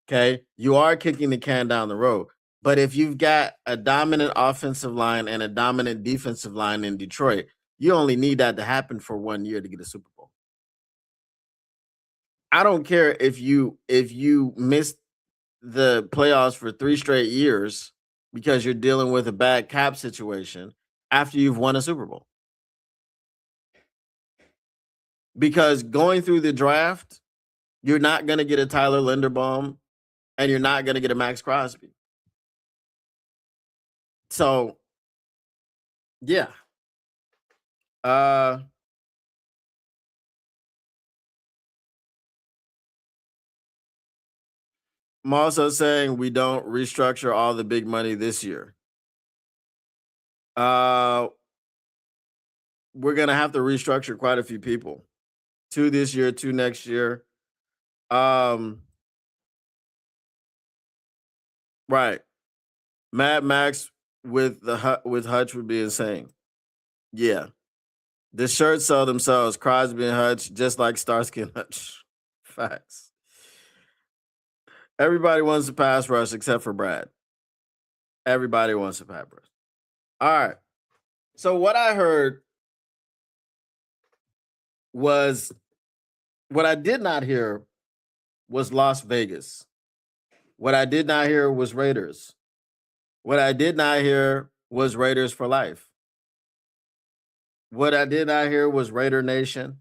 Okay, you are kicking the can down the road. But if you've got a dominant offensive line and a dominant defensive line in Detroit, you only need that to happen for 1 year to get a Super Bowl. I don't care if you missed the playoffs for 3 straight years because you're dealing with a bad cap situation after you've won a Super Bowl. Because going through the draft, you're not going to get a Tyler Linderbaum and you're not going to get a Max Crosby. So, yeah. I'm also saying we don't restructure all the big money this year. We're going to have to restructure quite a few people. 2 this year, 2 next year. Right. Mad Max with Hutch would be insane. Yeah. The shirts sell themselves, Crosby and Hutch, just like Starsky and Hutch. Facts. Everybody wants a pass rush except for Brad. Everybody wants a pass rush. All right. So what I heard was, what I did not hear was Las Vegas. What I did not hear was Raiders. What I did not hear was Raiders for life. What I did not hear was Raider Nation.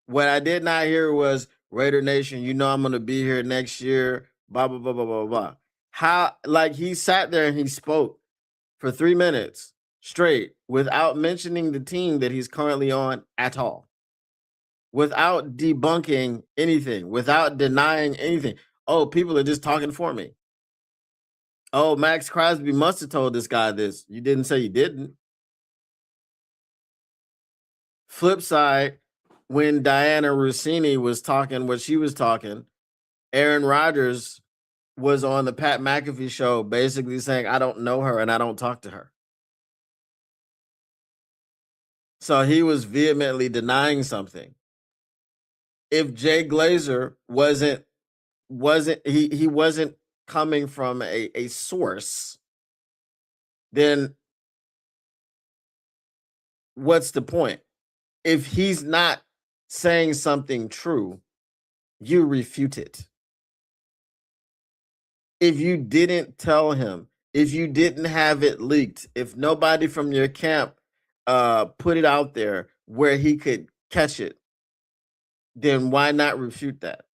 What I did not hear was Raider Nation, you know I'm going to be here next year, blah, blah, blah, blah, blah, blah. How, like, he sat there and he spoke for 3 minutes straight without mentioning the team that he's currently on at all. Without debunking anything, without denying anything. Oh, people are just talking for me. Oh, Max Crosby must have told this guy this. You didn't say you didn't. Flip side, when Diana Rossini was talking what she was talking, Aaron Rodgers was on the Pat McAfee show basically saying, I don't know her and I don't talk to her. So he was vehemently denying something. If Jay Glazer wasn't coming from a source, then what's the point? If he's not saying something true, you refute it. If you didn't tell him, if you didn't have it leaked, if nobody from your camp put it out there where he could catch it, then why not refute that?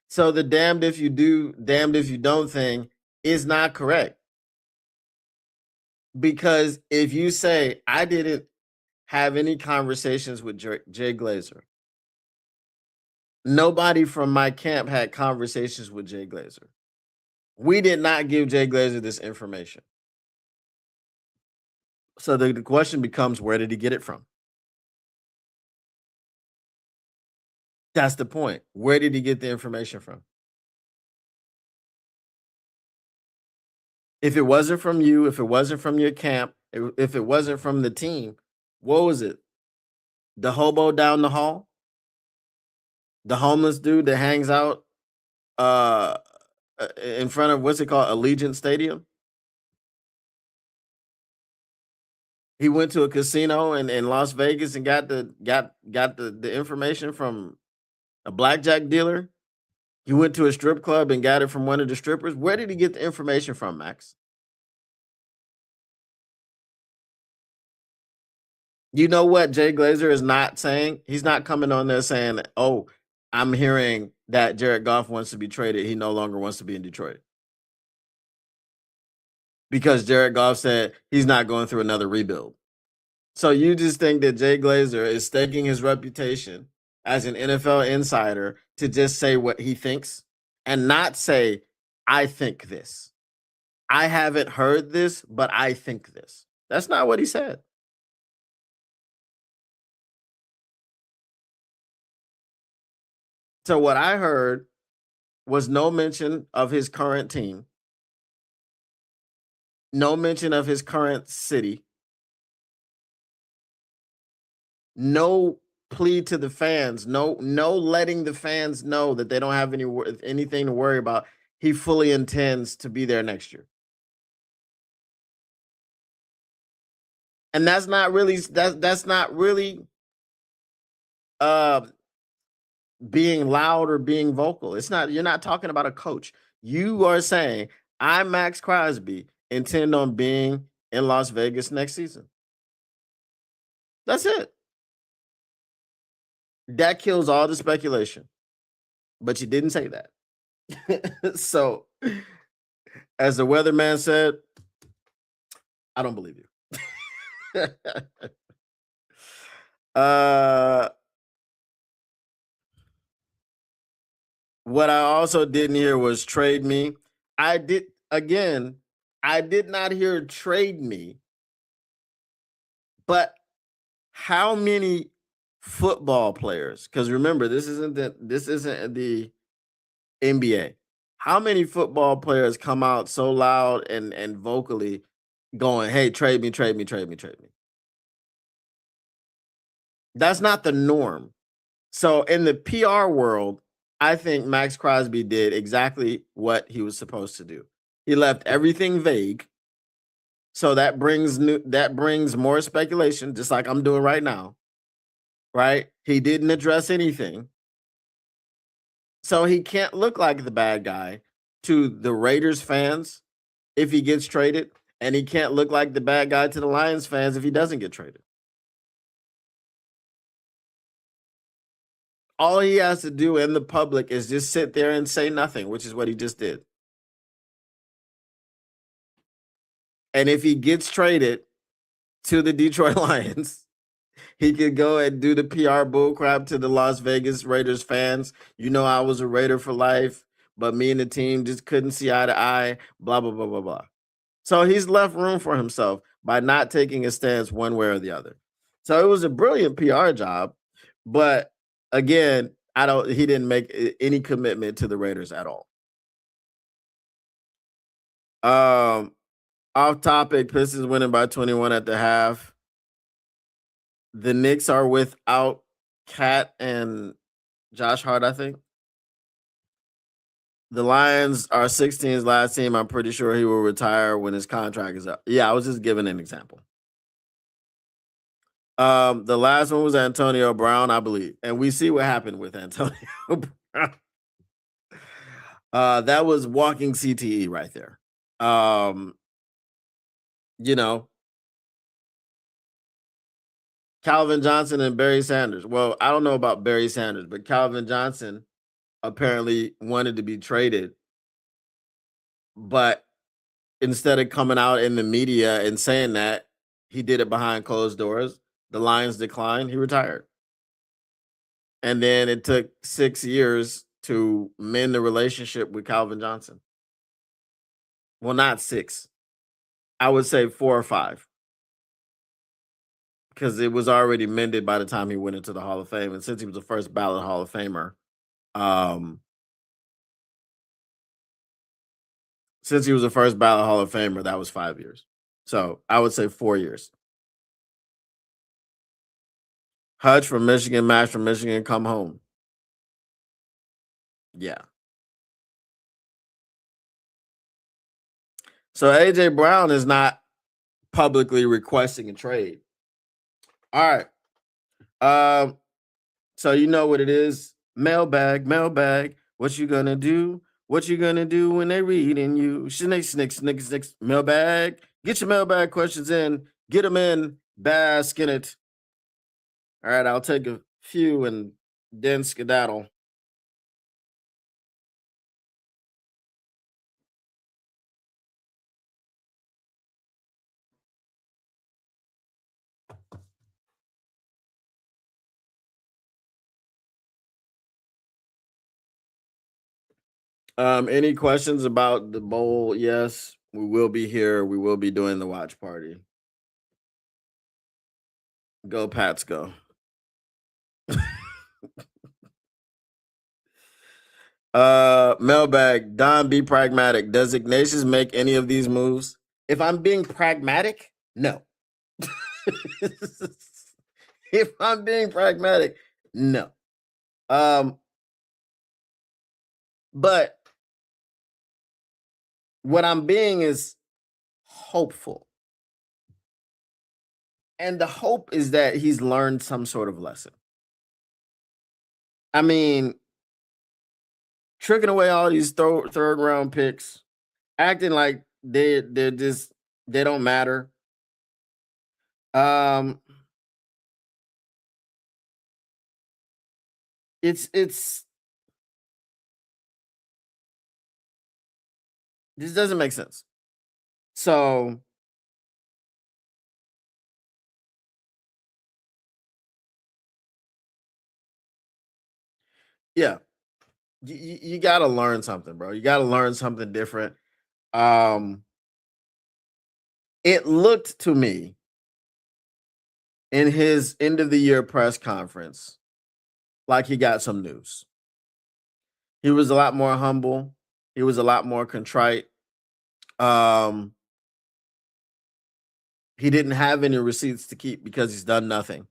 So the damned if you do, damned if you don't thing is not correct. Because if you say, I didn't have any conversations with Jay Glazer, nobody from my camp had conversations with Jay Glazer. We did not give Jay Glazer this information. So the question becomes, where did he get it from? That's the point. Where did he get the information from? If it wasn't from you, if it wasn't from your camp, if it wasn't from the team, what was it? The hobo down the hall? The homeless dude that hangs out in front of, what's it called, Allegiant Stadium? He went to a casino in Las Vegas and got the information from a blackjack dealer. He went to a strip club and got it from one of the strippers. Where did he get the information from, Max? You know what Jay Glazer is not saying? He's not coming on there saying, "Oh, I'm hearing that Jared Goff wants to be traded. He no longer wants to be in Detroit." Because Jared Goff said he's not going through another rebuild. So you just think that Jay Glazer is staking his reputation as an NFL insider to just say what he thinks and not say, "I think this. I haven't heard this, but I think this." That's not what he said. So what I heard was no mention of his current team, no mention of his current city, no plea to the fans, no letting the fans know that they don't have anything to worry about. He fully intends to be there next year. And that's not really being loud or being vocal. It's not, you're not talking about a coach. You are saying, "I, Max Crosby, intend on being in Las Vegas next season." That's it. That kills all the speculation. But you didn't say that. So, as the weatherman said, I don't believe you. What I also didn't hear was trade me. I did not hear trade me. But how many football players, because remember, this isn't the NBA. How many football players come out so loud and vocally going, "Hey, trade me, trade me, trade me, trade me"? That's not the norm. So in the PR world, I think Max Crosby did exactly what he was supposed to do. He left everything vague. So that brings more speculation, just like I'm doing right now. Right? He didn't address anything. So he can't look like the bad guy to the Raiders fans if he gets traded, and he can't look like the bad guy to the Lions fans if he doesn't get traded. All he has to do in the public is just sit there and say nothing, which is what he just did. And if he gets traded to the Detroit Lions, he could go and do the PR bullcrap to the Las Vegas Raiders fans. "You know, I was a Raider for life, but me and the team just couldn't see eye to eye, blah, blah, blah, blah, blah." So he's left room for himself by not taking a stance one way or the other. So it was a brilliant PR job, but again, he didn't make any commitment to the Raiders at all. Off topic, Pistons winning by 21 at the half. The Knicks are without Cat and Josh Hart, I think. The Lions are 16's last team. I'm pretty sure he will retire when his contract is up. Yeah, I was just giving an example. The last one was Antonio Brown, I believe. And we see what happened with Antonio Brown. That was walking CTE right there. You know, Calvin Johnson and Barry Sanders. Well, I don't know about Barry Sanders, but Calvin Johnson apparently wanted to be traded. But instead of coming out in the media and saying that, he did it behind closed doors. The Lions declined. He retired. And then it took 6 years to mend the relationship with Calvin Johnson. Well, not 6. I would say 4 or 5. Because it was already mended by the time he went into the Hall of Fame. And since he was the first ballot Hall of Famer, that was 5 years. So I would say 4 years. Hutch from Michigan, Mash from Michigan, come home. Yeah. So AJ Brown is not publicly requesting a trade. All right. So you know what it is. Mailbag. What you gonna do? What you gonna do when they reading you? Snicks. Mailbag. Get your mailbag questions in. Get them in. Bask in it. All right, I'll take a few and then skedaddle. Any questions about the bowl? Yes, we will be here. We will be doing the watch party. Go Pats, go. Mailbag, Don, be pragmatic. Does Ignatius make any of these moves? If I'm being pragmatic, no. If I'm being pragmatic, no. But what I'm being is hopeful. And the hope is that he's learned some sort of lesson. I mean, tricking away all these third round picks, acting like they're just they don't matter. It's this doesn't make sense. So yeah, you got to learn something, bro. You got to learn something different. It looked to me in his end of the year press conference like he got some news. He was a lot more humble. He was a lot more contrite. He didn't have any receipts to keep because he's done nothing.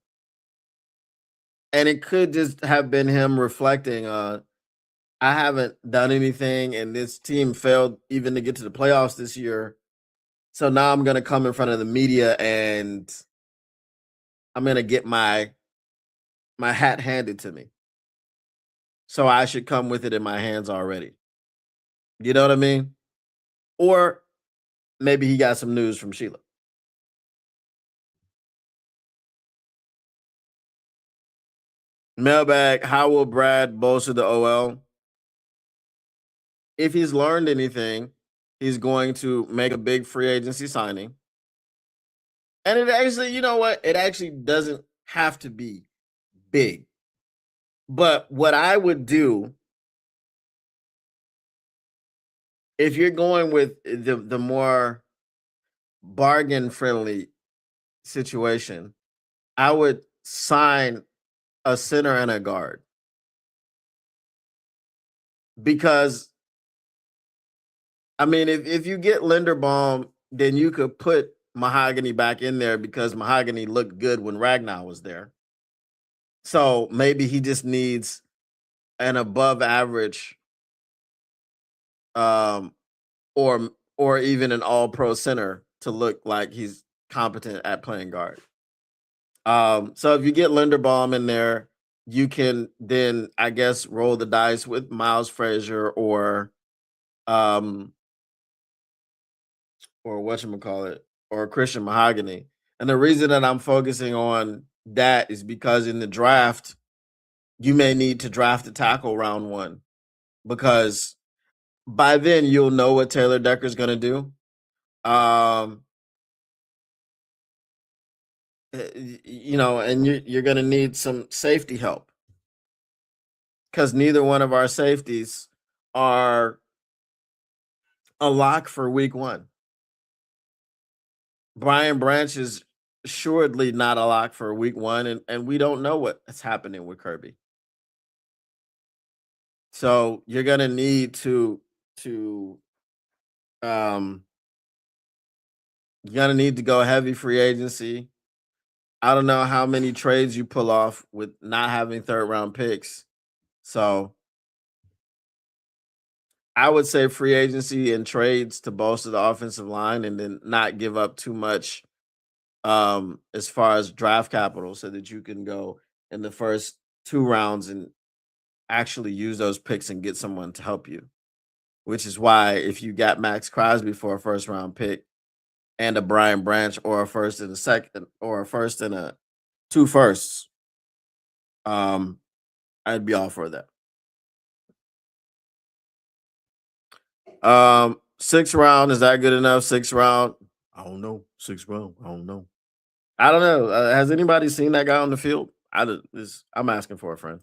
And it could just have been him reflecting on, I haven't done anything, and this team failed even to get to the playoffs this year. So now I'm going to come in front of the media and I'm going to get my hat handed to me. So I should come with it in my hands already. You know what I mean? Or maybe he got some news from Sheila. Mailbag, how will Brad bolster the OL? If he's learned anything, he's going to make a big free agency signing. And it actually, you know what? It actually doesn't have to be big. But what I would do, if you're going with the more bargain friendly situation, I would sign a center and a guard. Because I mean, if you get Linderbaum, then you could put Mahogany back in there because Mahogany looked good when Ragnar was there. So maybe he just needs an above average or even an all pro center to look like he's competent at playing guard. So if you get Linderbaum in there, you can then, I guess, roll the dice with Miles Frazier or whatchamacallit, or Christian Mahogany. And the reason that I'm focusing on that is because in the draft, you may need to draft a tackle round one, because by then you'll know what Taylor Decker's going to do. You know, and you're going to need some safety help because neither one of our safeties are a lock for week one. Brian Branch is assuredly not a lock for week one, and we don't know what's happening with Kirby. So you're gonna need to go heavy free agency. I don't know how many trades you pull off with not having third round picks. So I would say free agency and trades to bolster the offensive line, and then not give up too much as far as draft capital, so that you can go in the first 2 rounds and actually use those picks and get someone to help you. Which is why if you got Max Crosby for a first round pick and a Brian Branch, or a first and a second, or a first and a 2 firsts, I'd be all for that. 6th round, is that good enough? 6th round? I don't know. 6th round. I don't know. Has anybody seen that guy on the field? I'm asking for a friend.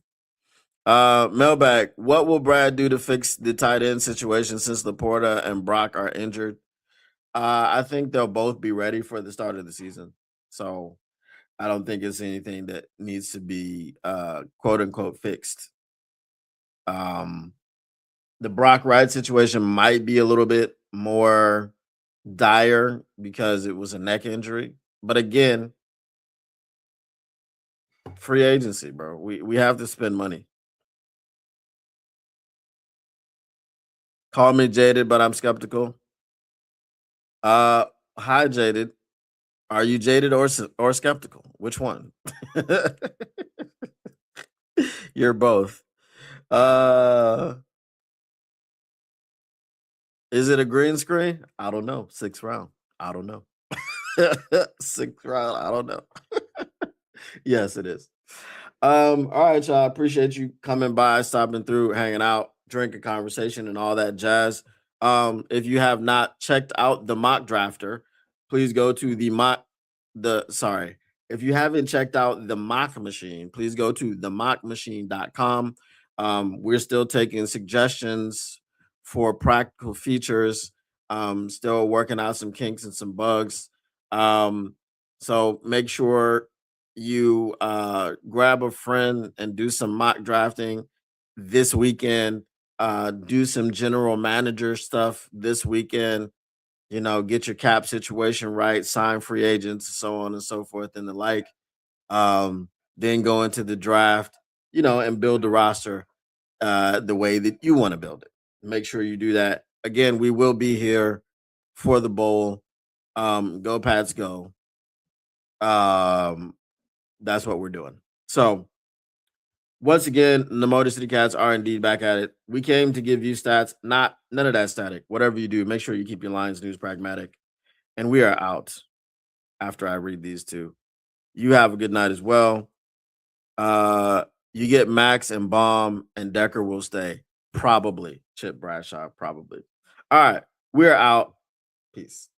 Mailbag, what will Brad do to fix the tight end situation since Laporta and Brock are injured? I think they'll both be ready for the start of the season. So I don't think it's anything that needs to be quote unquote fixed. The Brock Wright situation might be a little bit more dire because it was a neck injury. But again, free agency, bro. We have to spend money. Call me jaded, but I'm skeptical. Hi, jaded. Are you jaded or skeptical? Which one? You're both. Is it a green screen? I don't know. 6th round. I don't know. 6th round. I don't know. Yes, it is. All right, y'all. Appreciate you coming by, stopping through, hanging out, drinking conversation, and all that jazz. If you have not checked out the mock drafter, please go to if you haven't checked out the mock machine, please go to themockmachine.com. We're still taking suggestions for practical features. Still working out some kinks and some bugs. So make sure you grab a friend and do some mock drafting this weekend. Do some general manager stuff this weekend. Get your cap situation right, sign free agents, so on and so forth, and the like. Then go into the draft, and build the roster the way that you want to build it. Make sure you do that. Again, we will be here for the bowl. Go Pats, go. That's what we're doing. So once again, the Motor City Cats are indeed back at it. We came to give you stats, none of that static. Whatever you do, make sure you keep your Lions news pragmatic. And we are out after I read these two. You have a good night as well. You get Max and Baum and Decker will stay. Probably. Chip Bradshaw, probably. All right. We're out. Peace.